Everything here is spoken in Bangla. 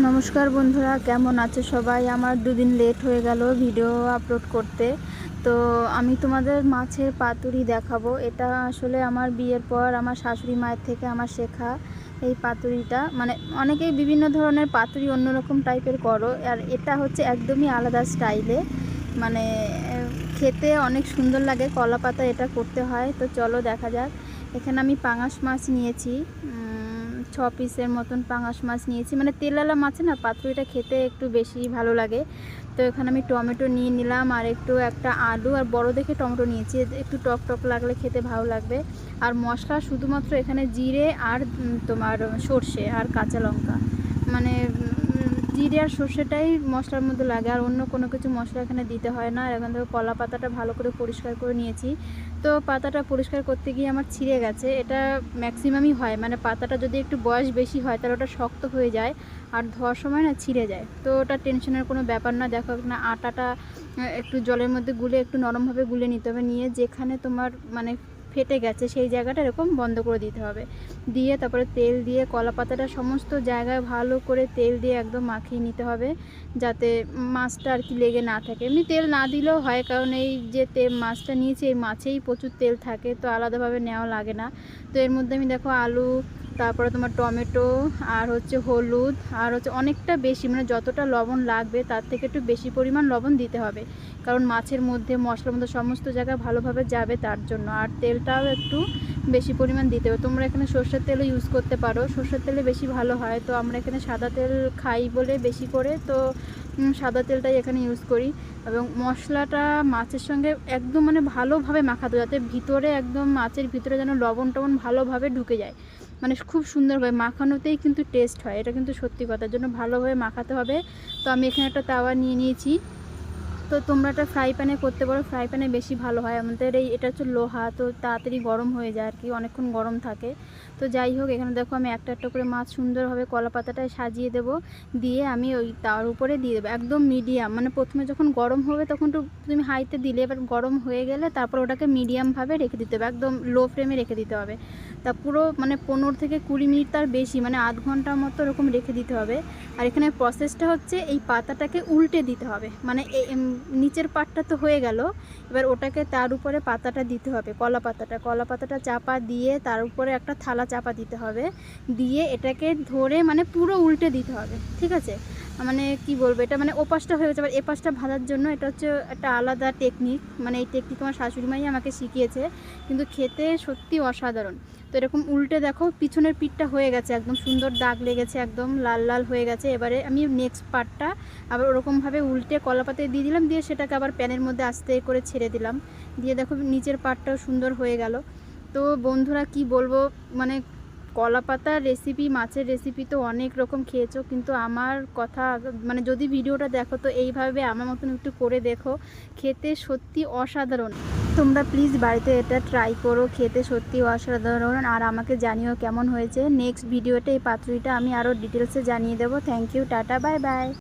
নমস্কার বন্ধুরা, কেমন আছো সবাই? আমার দুদিন লেট হয়ে গেল ভিডিও আপলোড করতে। তো আমি তোমাদের মাছের পাতুরি দেখাবো। এটা আসলে আমার বিয়ের পর আমার শাশুড়ি মায়ের থেকে আমার শেখা এই পাতুরিটা। মানে অনেকেই বিভিন্ন ধরনের পাতুরি অন্যরকম টাইপের করো, আর এটা হচ্ছে একদমই আলাদা স্টাইলে। মানে খেতে অনেক সুন্দর লাগে, কলা পাতা এটা করতে হয়। তো চলো দেখা যাক। এখানে আমি পাঙাশ মাছ নিয়েছি, 6 পিসের মতন পাঙাশ মাছ নিয়েছি। মানে তেলালা মাছে না পাতুরিটা খেতে একটু বেশি ভালো লাগে। তো এখানে আমি টমেটো নিয়ে নিলাম, আর একটা আলু আর বড় দেখে টমেটো নিয়েছি, একটু টক টক লাগলে খেতে ভালো লাগবে। আর মশলা শুধুমাত্র এখানে জিরে আর তোমার সর্ষে আর কাঁচা লঙ্কা, মানে জিরে আর সর্ষেটাই মশলার মধ্যে লাগে, আর অন্য কোনো কিছু মশলা এখানে দিতে হয় না। আর এখান থেকে কলা পাতাটা ভালো করে পরিষ্কার করে নিয়েছি। তো পাতাটা পরিষ্কার করতে গিয়ে আমার ছিঁড়ে গেছে। এটা ম্যাক্সিমামই হয়, মানে পাতাটা যদি একটু বয়স বেশি হয় তাহলে ওটা শক্ত হয়ে যায়, আর ধোয়ার সময় না ছিঁড়ে যায়। তো ওটা টেনশনের কোনো ব্যাপার না। দেখো না, আটাটা একটু জলের মধ্যে গুলে একটু নরমভাবে গুলে নিতে হবে। নিয়ে যেখানে তোমার মানে ফেটে গেছে সেই জায়গাটা এরকম বন্ধ করে দিতে হবে। দিয়ে তারপরে তেল দিয়ে কলা পাতাটা সমস্ত জায়গায় ভালো করে তেল দিয়ে একদম মাখিয়ে নিতে হবে, যাতে মাছটা আর কি লেগে না থাকে। এমনি তেল না দিলেও হয়, কারণ এই যে মাছটা নিয়েছি এই মাছেই প্রচুর তেল থাকে, তো আলাদাভাবে নেওয়া লাগে না। তো এর মধ্যে আমি দেখো আলু, তারপরে তোমার টমেটো, আর হচ্ছে হলুদ, আর হচ্ছে অনেকটা বেশি, মানে যতটা লবণ লাগবে তার থেকে একটু বেশি পরিমাণ লবণ দিতে হবে, কারণ মাছের মধ্যে মশলার মধ্যে সমস্ত জায়গায় ভালোভাবে যাবে তার জন্য। আর তেলটাও একটু বেশি পরিমাণ দিতে হবে। তোমরা এখানে সর্ষের তেলও ইউজ করতে পারো, সর্ষের তেলে বেশি ভালো হয়। তো আমরা এখানে সাদা তেল খাই বলে বেশি করে, তো সাদা তেলটাই এখানে ইউজ করি। এবং মশলাটা মাছের সঙ্গে একদম মানে ভালোভাবে মাখাতে, যাতে ভিতরে একদম মাছের ভিতরে যেন লবণ টবণ ভালোভাবে ঢুকে যায়। মানে খুব সুন্দরভাবে মাখানোতেই কিন্তু টেস্ট হয়, এটা কিন্তু সত্যি কথার জন্য ভালোভাবে মাখাতে হবে। তো আমি এখানে একটা তাওয়া নিয়ে নিয়েছি। তো তোমরা এটা ফ্রাই প্যানে করতে পারো, ফ্রাই প্যানে বেশি ভালো হয়। আমাদের এটা হচ্ছে লোহা, তো তাড়াতাড়ি গরম হয়ে যায় আর কি, অনেকক্ষণ গরম থাকে। তো যাই হোক, এখানে দেখো আমি একটা একটা করে মাছ সুন্দরভাবে কলা পাতাটায় সাজিয়ে দেব, দিয়ে আমি ওই তার উপরে দিয়ে দেবো একদম মিডিয়াম। মানে প্রথমে যখন গরম হবে তখন তো তুমি হাইতে দিলে, এবার গরম হয়ে গেলে তারপর ওটাকে মিডিয়ামভাবে রেখে দিতে হবে, একদম লো ফ্লেমে রেখে দিতে হবে। তা পুরো মানে 15 থেকে 20 মিনিট, তার বেশি মানে আধ ঘন্টার মতো এরকম রেখে দিতে হবে। আর এখানে প্রসেসটা হচ্ছে এই পাতাটাকে উল্টে দিতে হবে, মানে নিচের পাটটা তো হয়ে গেল, এবার ওটাকে তার উপরে পাতাটা দিতে হবে, কলা পাতাটা চাপা দিয়ে তার উপরে একটা থালা চাপা দিতে হবে, দিয়ে এটাকে ধরে মানে পুরো উল্টে দিতে হবে, ঠিক আছে? মানে কি বলবো, এটা মানে ওপাশটা হয়ে গেছে, এবার এপাশটা ভাজার জন্য এটা হচ্ছে একটা আলাদা টেকনিক। মানে এই টেকনিক আমার শাশুড়ি মাই আমাকে শিখিয়েছে, কিন্তু খেতে সত্যি অসাধারণ। তো এরকম উল্টে দেখো, পিছনের পিঠটা হয়ে গেছে, একদম সুন্দর দাগ লেগেছে, একদম লাল লাল হয়ে গেছে। এবারে আমি নেক্সট পার্টটা আবার ওরকমভাবে উল্টে কলাপাতায় দিয়ে দিলাম, দিয়ে সেটাকে আবার প্যানের মধ্যে আস্তে করে ছেড়ে দিলাম, দিয়ে দেখো নিচের পার্টটাও সুন্দর হয়ে গেল। তো বন্ধুরা কি বলবো, মানে কলা পাতার রেসিপি, মাছের রেসিপি তো অনেক রকম খেয়েছো, কিন্তু আমার কথা মানে যদি ভিডিওটা দেখো তো এইভাবে আমার মতন একটু করে দেখো, খেতে সত্যি অসাধারণ। তোমরা প্লিজ বাড়িতে এটা ট্রাই করো, খেতে সত্যি অসাধারণ। আর আমাকে জানিও কেমন হয়েছে। নেক্সট ভিডিওতে এই পাতুরিটা আমি আরও ডিটেলসে জানিয়ে দেবো। Thank you, tata, bye by.